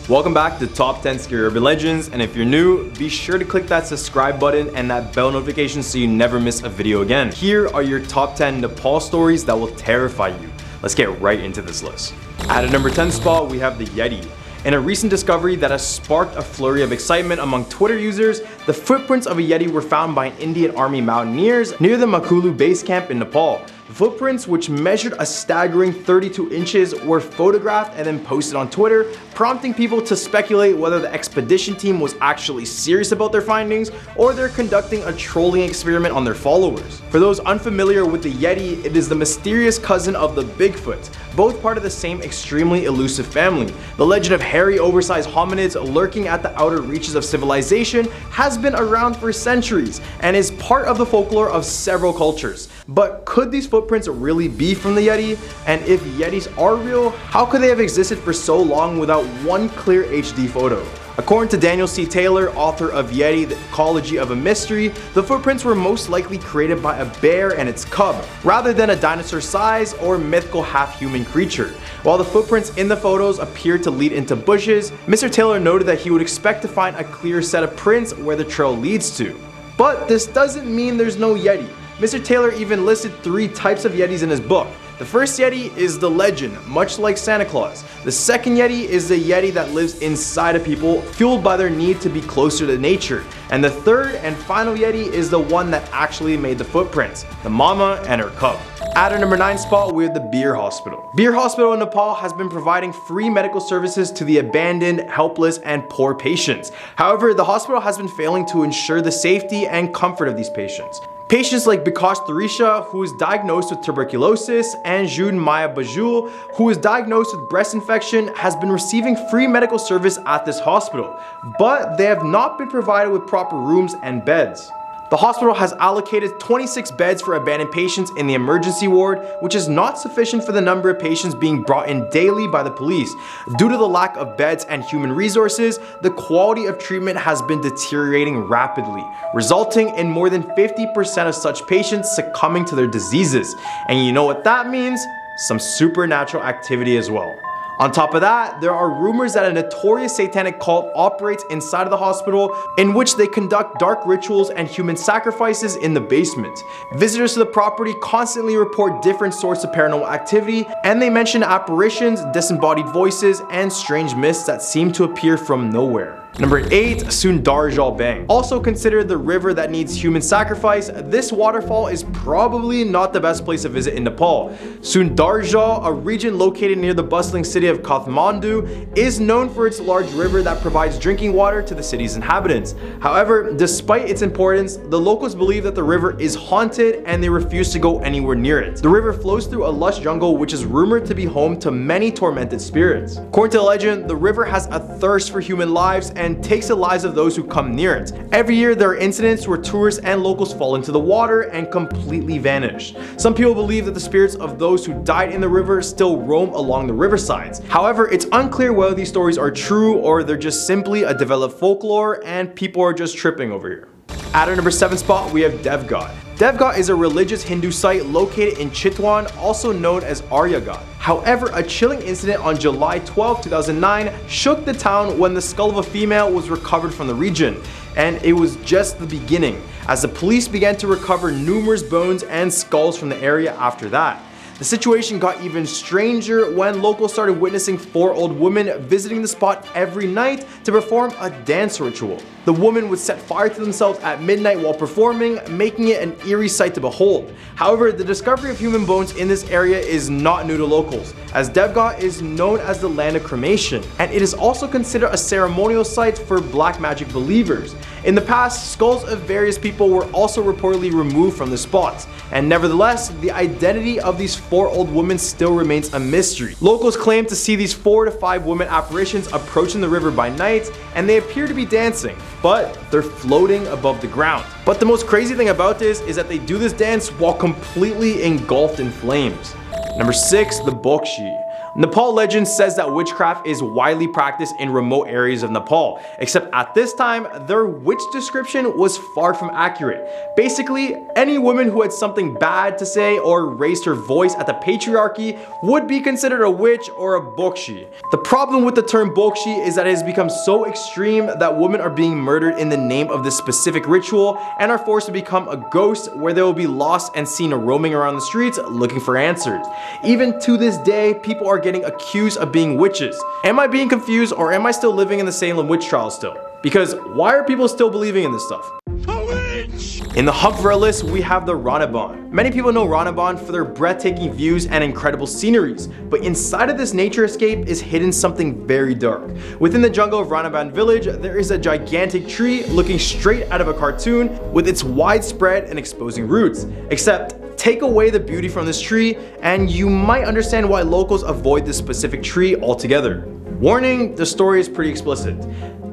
Welcome back to Top 10 Scary Urban Legends, and if you're new, be sure to click that subscribe button and that bell notification so you never miss a video again. Here are your top 10 Nepal stories that will terrify you. Let's get right into this list. At a number 10 spot, we have the Yetti. In a recent discovery that has sparked a flurry of excitement among Twitter users, the footprints of a Yetti were found by Indian Army mountaineers near the Makulu base camp in Nepal. The footprints, which measured a staggering 32 inches, were photographed and then posted on Twitter, prompting people to speculate whether the expedition team was actually serious about their findings or they're conducting a trolling experiment on their followers. For those unfamiliar with the Yetti, it is the mysterious cousin of the Bigfoot, both part of the same extremely elusive family. The legend of hairy, oversized hominids lurking at the outer reaches of civilization has been around for centuries and is part of the folklore of several cultures. But could these footprints really be from the Yetti? And if Yettis are real, how could they have existed for so long without one clear HD photo? According to Daniel C. Taylor, author of Yetti, The Ecology of a Mystery, the footprints were most likely created by a bear and its cub, rather than a dinosaur-sized or mythical half-human creature. While the footprints in the photos appeared to lead into bushes, Mr. Taylor noted that he would expect to find a clear set of prints where the trail leads to. But this doesn't mean there's no Yetti. Mr. Taylor even listed 3 types of Yettis in his book. The first Yetti is the legend, much like Santa Claus. The second Yetti is the Yetti that lives inside of people, fueled by their need to be closer to nature. And the third and final Yetti is the one that actually made the footprints, the mama and her cub. At our number 9 spot, we have the Bir Hospital. Bir Hospital in Nepal has been providing free medical services to the abandoned, helpless, and poor patients. However, the hospital has been failing to ensure the safety and comfort of these patients. Patients like Bokshi, who is diagnosed with tuberculosis, and June Maya Bajul, who is diagnosed with breast infection, has been receiving free medical service at this hospital, but they have not been provided with proper rooms and beds. The hospital has allocated 26 beds for abandoned patients in the emergency ward, which is not sufficient for the number of patients being brought in daily by the police. Due to the lack of beds and human resources, the quality of treatment has been deteriorating rapidly, resulting in more than 50% of such patients succumbing to their diseases. And you know what that means? Some supernatural activity as well. On top of that, there are rumors that a notorious satanic cult operates inside of the hospital, in which they conduct dark rituals and human sacrifices in the basement. Visitors to the property constantly report different sorts of paranormal activity, and they mention apparitions, disembodied voices, and strange mists that seem to appear from nowhere. Number 8, Sundarihal Bank. Also considered the river that needs human sacrifice, this waterfall is probably not the best place to visit in Nepal. Sundarihal, a region located near the bustling city of Kathmandu, is known for its large river that provides drinking water to the city's inhabitants. However, despite its importance, the locals believe that the river is haunted and they refuse to go anywhere near it. The river flows through a lush jungle which is rumored to be home to many tormented spirits. According to the legend, the river has a thirst for human lives and takes the lives of those who come near it. Every year there are incidents where tourists and locals fall into the water and completely vanish. Some people believe that the spirits of those who died in the river still roam along the riversides. However, it's unclear whether these stories are true or they're just simply a developed folklore and people are just tripping over here. At our number 7 spot, we have Devghat. Devghat is a religious Hindu site located in Chitwan, also known as Aryaghat. However, a chilling incident on July 12, 2009 shook the town when the skull of a female was recovered from the region. And it was just the beginning, as the police began to recover numerous bones and skulls from the area after that. The situation got even stranger when locals started witnessing 4 old women visiting the spot every night to perform a dance ritual. The women would set fire to themselves at midnight while performing, making it an eerie sight to behold. However, the discovery of human bones in this area is not new to locals, as Devghat is known as the land of cremation, and it is also considered a ceremonial site for black magic believers. In the past, skulls of various people were also reportedly removed from the spots, and nevertheless, the identity of these 4 old women still remains a mystery. Locals claim to see these 4 to 5 women apparitions approaching the river by night, and they appear to be dancing, but they're floating above the ground. But the most crazy thing about this is that they do this dance while completely engulfed in flames. Number 6, the Bokshi. Nepal legend says that witchcraft is widely practiced in remote areas of Nepal, except at this time, their witch description was far from accurate. Basically, any woman who had something bad to say or raised her voice at the patriarchy would be considered a witch or a Bokshi. The problem with the term Bokshi is that it has become so extreme that women are being murdered in the name of this specific ritual and are forced to become a ghost where they will be lost and seen roaming around the streets looking for answers. Even to this day, people are getting accused of being witches. Am I being confused, or am I still living in the Salem witch trials still? Because why are people still believing in this stuff? In the hub for our list, we have the Raniban. Many people know Raniban for their breathtaking views and incredible sceneries, but inside of this nature escape is hidden something very dark. Within the jungle of Raniban village, there is a gigantic tree looking straight out of a cartoon with its widespread and exposing roots. Except, take away the beauty from this tree and you might understand why locals avoid this specific tree altogether. Warning, the story is pretty explicit.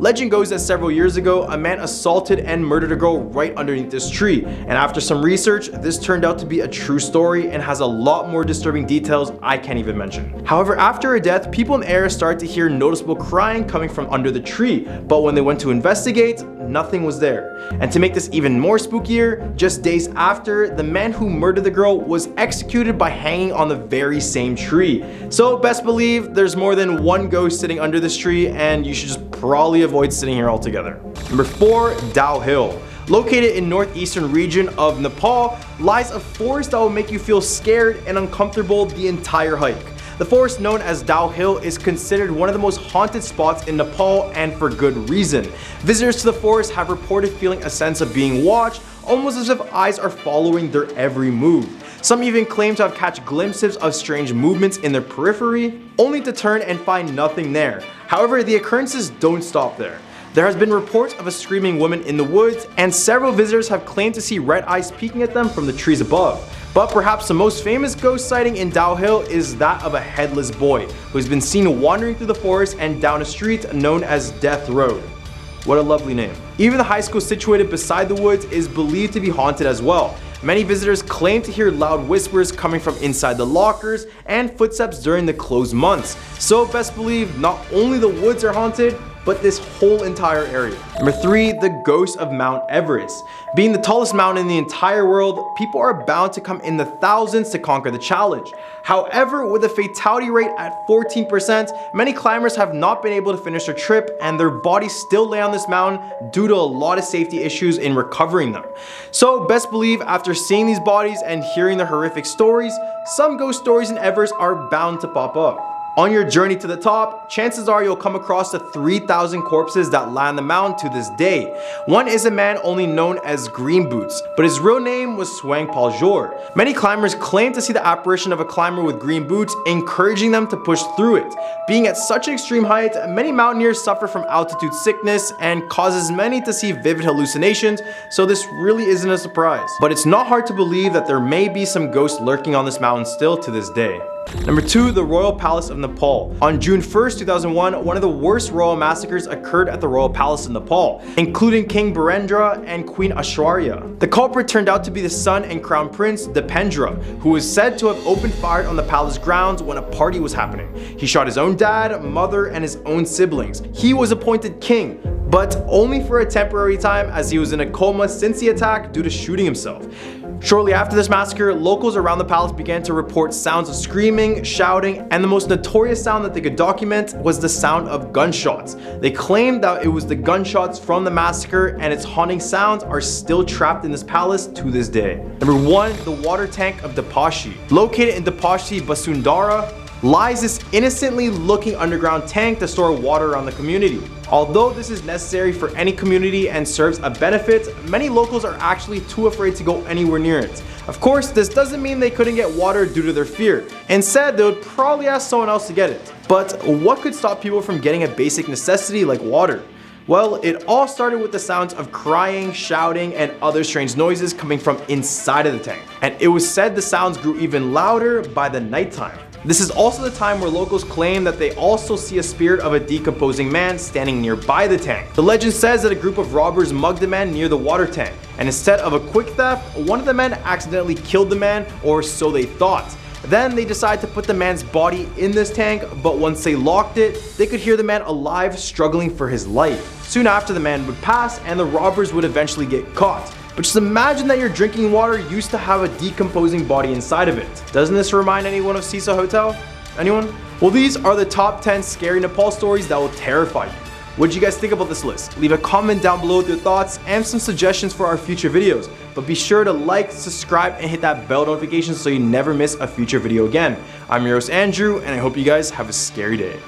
Legend goes that several years ago, a man assaulted and murdered a girl right underneath this tree, and after some research, this turned out to be a true story and has a lot more disturbing details I can't even mention. However, after her death, people in the area started to hear noticeable crying coming from under the tree, but when they went to investigate, nothing was there. And to make this even more spookier, just days after, the man who murdered the girl was executed by hanging on the very same tree. So best believe there's more than one ghost sitting under this tree, and you should just probably avoid sitting here altogether. Number 4, Dow Hill. Located in northeastern region of Nepal, lies a forest that will make you feel scared and uncomfortable the entire hike. The forest known as Dow Hill is considered one of the most haunted spots in Nepal, and for good reason. Visitors to the forest have reported feeling a sense of being watched, almost as if eyes are following their every move. Some even claim to have catch glimpses of strange movements in their periphery, only to turn and find nothing there. However, the occurrences don't stop there. There has been reports of a screaming woman in the woods, and several visitors have claimed to see red eyes peeking at them from the trees above. But perhaps the most famous ghost sighting in Dow Hill is that of a headless boy who has been seen wandering through the forest and down a street known as Death Road. What a lovely name. Even the high school situated beside the woods is believed to be haunted as well. Many visitors claim to hear loud whispers coming from inside the lockers and footsteps during the closed months. So best believe not only the woods are haunted, but this whole entire area. Number 3, the ghost of Mount Everest. Being the tallest mountain in the entire world, people are bound to come in the thousands to conquer the challenge. However, with a fatality rate at 14%, many climbers have not been able to finish their trip, and their bodies still lay on this mountain due to a lot of safety issues in recovering them. So best believe after seeing these bodies and hearing the horrific stories, some ghost stories in Everest are bound to pop up. On your journey to the top, chances are you'll come across the 3,000 corpses that lie on the mountain to this day. One is a man only known as Green Boots, but his real name was Swang Paljor. Many climbers claim to see the apparition of a climber with green boots, encouraging them to push through it. Being at such an extreme height, many mountaineers suffer from altitude sickness and causes many to see vivid hallucinations, so this really isn't a surprise. But it's not hard to believe that there may be some ghosts lurking on this mountain still to this day. Number 2, the Royal Palace of Nepal. On June 1st, 2001, one of the worst royal massacres occurred at the Royal Palace of Nepal, including King Birendra and Queen Aishwarya. The culprit turned out to be the son and crown prince Dipendra, who was said to have opened fire on the palace grounds when a party was happening. He shot his own dad, mother, and his own siblings. He was appointed king, but only for a temporary time, as he was in a coma since the attack due to shooting himself. Shortly after this massacre, locals around the palace began to report sounds of screaming, shouting, and the most notorious sound that they could document was the sound of gunshots. They claimed that it was the gunshots from the massacre, and its haunting sounds are still trapped in this palace to this day. Number 1, the water tank of Dhapashi. Located in Dhapashi, Basundara, lies this innocently looking underground tank to store water around the community. Although this is necessary for any community and serves a benefit, many locals are actually too afraid to go anywhere near it. Of course, this doesn't mean they couldn't get water due to their fear. Instead, they would probably ask someone else to get it. But what could stop people from getting a basic necessity like water? Well, it all started with the sounds of crying, shouting, and other strange noises coming from inside of the tank. And it was said the sounds grew even louder by the nighttime. This is also the time where locals claim that they also see a spirit of a decomposing man standing nearby the tank. The legend says that a group of robbers mugged a man near the water tank, and instead of a quick theft, one of the men accidentally killed the man, or so they thought. Then they decided to put the man's body in this tank, but once they locked it, they could hear the man alive struggling for his life. Soon after, the man would pass and the robbers would eventually get caught. But just imagine that your drinking water used to have a decomposing body inside of it. Doesn't this remind anyone of Sisa Hotel? Anyone? Well, these are the top 10 scary Nepal stories that will terrify you. What did you guys think about this list? Leave a comment down below with your thoughts and some suggestions for our future videos. But be sure to like, subscribe, and hit that bell notification so you never miss a future video again. I'm your host Andrew, and I hope you guys have a scary day.